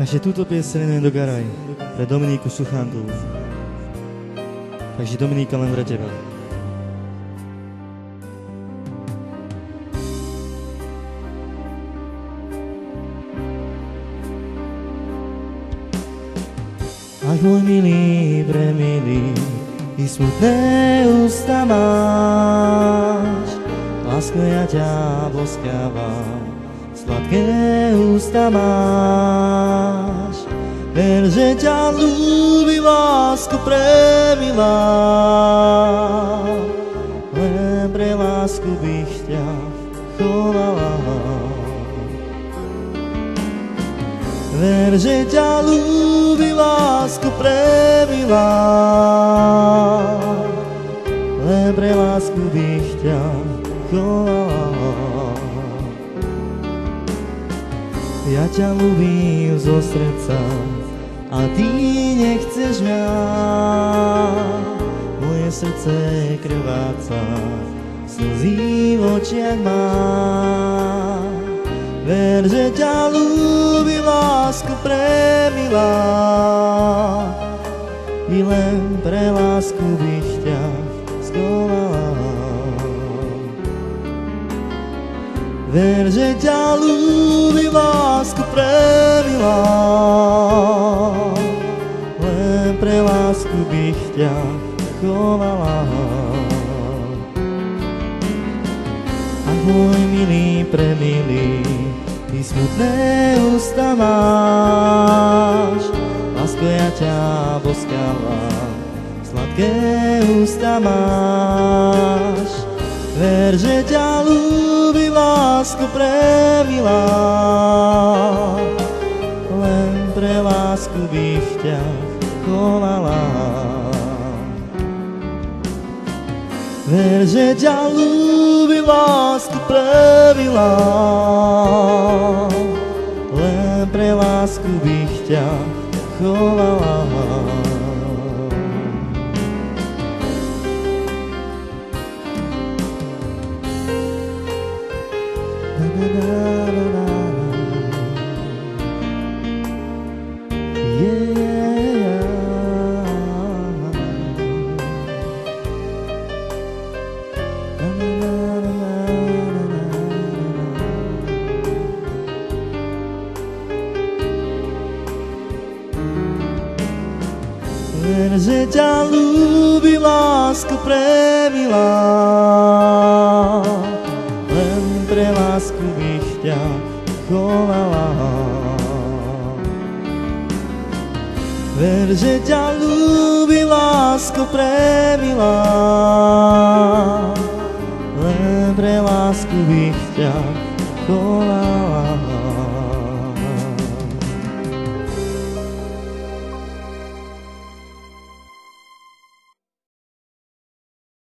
Takže túto pieseň venujem do Garaj pre Dominiku Suchánkovú. Takže Dominika, len pre teba. Ach, môj milý, premilý, i smutné ústa máš, lásko, ja ťa boskávam, sladké ústa máš. Ver, že ťa ľúbi, lásko premilá, len pre lásku bych ťa chovala. Ver, že ťa ľúbi, lásko premilá, len pre lásku bych ťa chovala. Ja ťa ľúbim zo srdca a ty nechceš mňa, moje srdce krváca, slzy v očiach má. Ver, že ťa ľúbi, lásko premilá, i len pre lásku bych ťa schovala. Ver, že ťa ľúbi, lásko premilá, len pre lásku bych ťa chovala. Ach, môj milý, premilý, ty smutné ústa máš, lásko, ja ťa boskávam, sladké ústa máš. Ver, že ťa ľúbi, lásko premilá, len pre lásku bych ťa chovala. Ver, že ťa ľúbi, lásko premilá, len pre lásku bych ťa chovala. Ver, že ťa ľúbi, lásko premilá, len pre lásku bych ťa chovala. Ver, že ťa ľúbi, lásko premilá, len pre lásku bych ťa